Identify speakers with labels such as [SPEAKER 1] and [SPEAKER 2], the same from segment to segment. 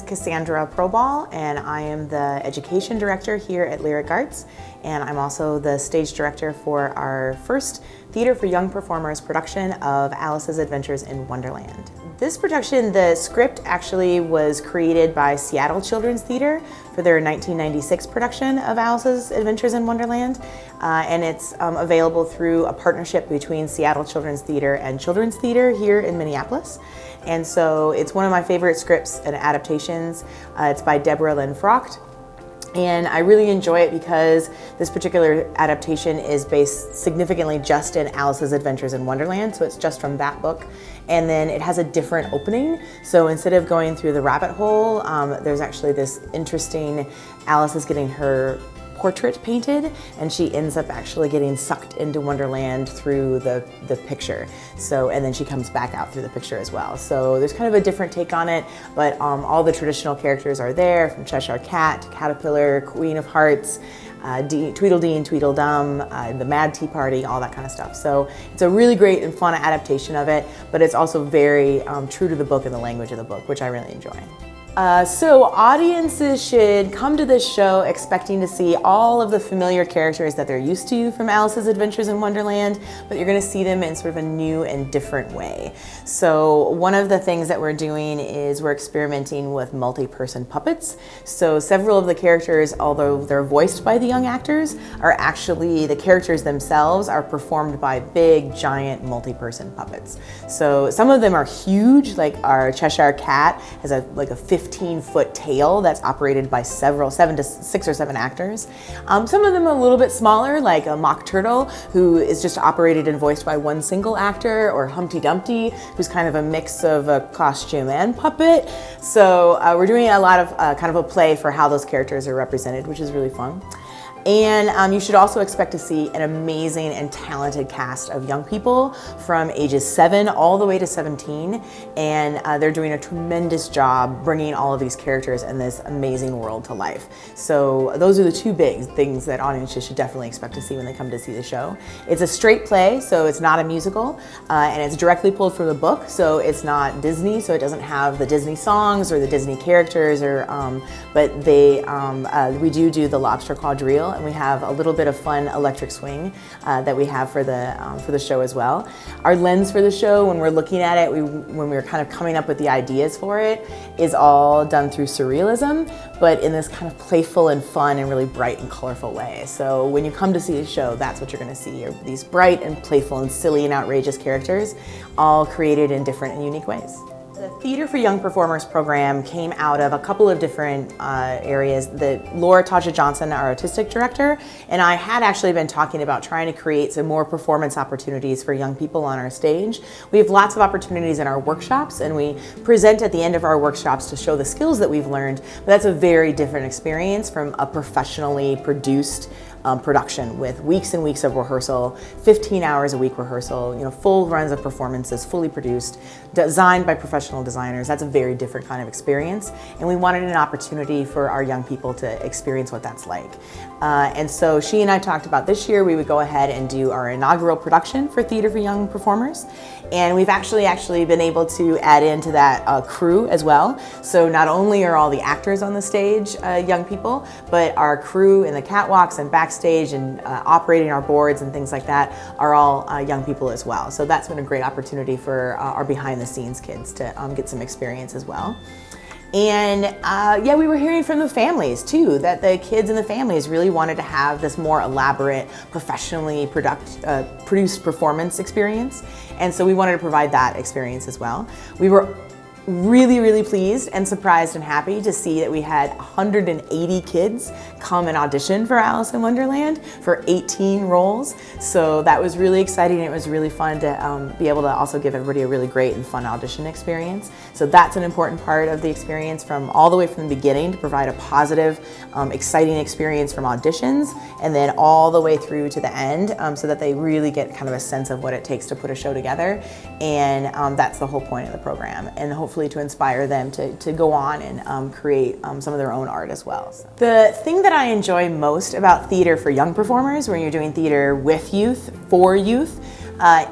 [SPEAKER 1] Cassandra Proball, and I am the Education Director here at Lyric Arts, and I'm also the Stage Director for our first Theater for Young Performers production of Alice's Adventures in Wonderland. This production, the script actually was created by Seattle Children's Theater for their 1996 production of Alice's Adventures in Wonderland, and it's available through a partnership between Seattle Children's Theater and Children's Theater here in Minneapolis. And so it's one of my favorite scripts and adaptations. It's by Deborah Lynn Frocht. And I really enjoy it because this particular adaptation is based significantly just in Alice's Adventures in Wonderland, so it's just from that book. And then it has a different opening. So instead of going through the rabbit hole, there's actually this interesting, Alice is getting her portrait painted, and she ends up actually getting sucked into Wonderland through the picture. So, and then she comes back out through the picture as well. So there's kind of a different take on it, but all the traditional characters are there, from Cheshire Cat, Caterpillar, Queen of Hearts, Tweedledee and Tweedledum, the Mad Tea Party, all that kind of stuff. So it's a really great and fun adaptation of it, but it's also very true to the book and the language of the book, which I really enjoy. So audiences should come to this show expecting to see all of the familiar characters that they're used to from Alice's Adventures in Wonderland, but you're going to see them in sort of a new and different way. So one of the things that we're doing is we're experimenting with multi-person puppets. So several of the characters, although they're voiced by the young actors, are actually, the characters themselves are performed by big, giant, multi-person puppets. So some of them are huge, like our Cheshire Cat has like a 15-foot tail that's operated by 6 or 7 actors. Some of them are a little bit smaller, like a Mock Turtle, who is just operated and voiced by one single actor, or Humpty Dumpty, who's kind of a mix of a costume and puppet. So we're doing a lot of kind of a play for how those characters are represented, which is really fun. And you should also expect to see an amazing and talented cast of young people from ages 7 all the way to 17. And they're doing a tremendous job bringing all of these characters and this amazing world to life. So those are the two big things that audiences should definitely expect to see when they come to see the show. It's a straight play, so it's not a musical, and it's directly pulled from the book, so it's not Disney, so it doesn't have the Disney songs or the Disney characters, or but we do the Lobster Quadrille, and we have a little bit of fun electric swing that we have for the show as well. Our lens for the show, when we're looking at it, when we're kind of coming up with the ideas for it, is all done through surrealism, but in this kind of playful and fun and really bright and colorful way. So when you come to see the show, that's what you're going to see, are these bright and playful and silly and outrageous characters, all created in different and unique ways. The Theater for Young Performers program came out of a couple of different areas. Laura Tasha Johnson, our artistic director, and I had actually been talking about trying to create some more performance opportunities for young people on our stage. We have lots of opportunities in our workshops, and we present at the end of our workshops to show the skills that we've learned, but that's a very different experience from a professionally produced production with weeks and weeks of rehearsal, 15 hours a week rehearsal, full runs of performances, fully produced, designed by professional designers. That's a very different kind of experience, and we wanted an opportunity for our young people to experience what that's like. And so she and I talked about this year we would go ahead and do our inaugural production for Theater for Young Performers, and we've actually been able to add into that crew as well. So not only are all the actors on the stage young people, but our crew in the catwalks and backstage and operating our boards and things like that are all young people as well. So that's been a great opportunity for our behind-the-scenes kids to get some experience as well. And yeah, we were hearing from the families too, that the kids and the families really wanted to have this more elaborate, professionally produced performance experience. And so we wanted to provide that experience as well. We were really, really pleased and surprised and happy to see that we had 180 kids come and audition for Alice in Wonderland for 18 roles. So that was really exciting. It was really fun to be able to also give everybody a really great and fun audition experience. So that's an important part of the experience, from all the way from the beginning, to provide a positive, exciting experience from auditions, and then all the way through to the end, so that they really get kind of a sense of what it takes to put a show together. And that's the whole point of the program, and hopefully to inspire them to go on and create some of their own art as well. So the thing that I enjoy most about Theater for Young Performers, when you're doing theater with youth, for youth,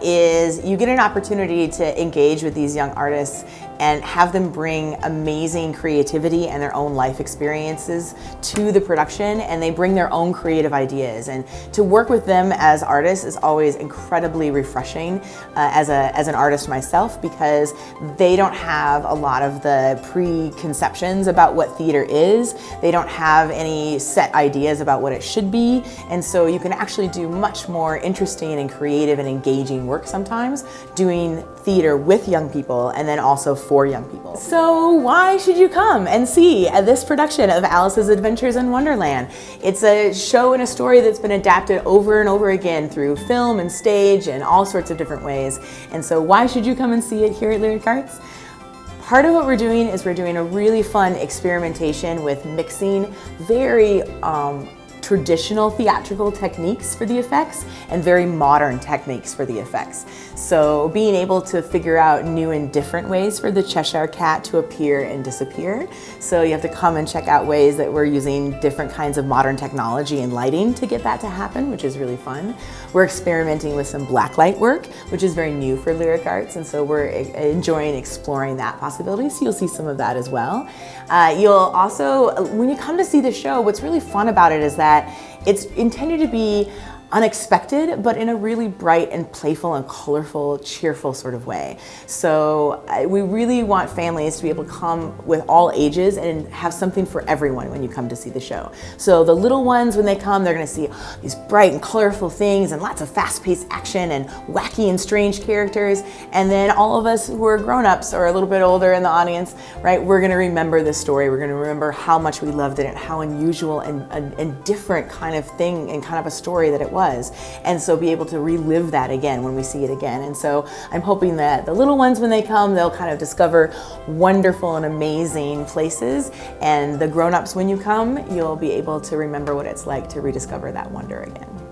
[SPEAKER 1] is you get an opportunity to engage with these young artists and have them bring amazing creativity and their own life experiences to the production, and they bring their own creative ideas. And to work with them as artists is always incredibly refreshing as an artist myself, because they don't have a lot of the preconceptions about what theater is. They don't have any set ideas about what it should be, and so you can actually do much more interesting and creative and engaging work sometimes doing theater with young people and then also for young people. So why should you come and see this production of Alice's Adventures in Wonderland? It's a show and a story that's been adapted over and over again through film and stage and all sorts of different ways. And so why should you come and see it here at Lyric Arts? Part of what we're doing is we're doing a really fun experimentation with mixing very traditional theatrical techniques for the effects and very modern techniques for the effects. So being able to figure out new and different ways for the Cheshire Cat to appear and disappear. So you have to come and check out ways that we're using different kinds of modern technology and lighting to get that to happen, which is really fun. We're experimenting with some blacklight work, which is very new for Lyric Arts, and so we're enjoying exploring that possibility. So you'll see some of that as well. You'll also, when you come to see the show, what's really fun about it is that it's intended to be unexpected, but in a really bright and playful and colorful, cheerful sort of way. So we really want families to be able to come with all ages and have something for everyone when you come to see the show. So the little ones, when they come, they're gonna see these bright and colorful things and lots of fast-paced action and wacky and strange characters. And then all of us who are grown-ups or a little bit older in the audience, right, we're gonna remember this story. We're gonna remember how much we loved it and how unusual and different kind of thing and kind of a story that it was. And so be able to relive that again when we see it again. And so I'm hoping that the little ones, when they come, they'll kind of discover wonderful and amazing places. And the grown-ups, when you come, you'll be able to remember what it's like to rediscover that wonder again.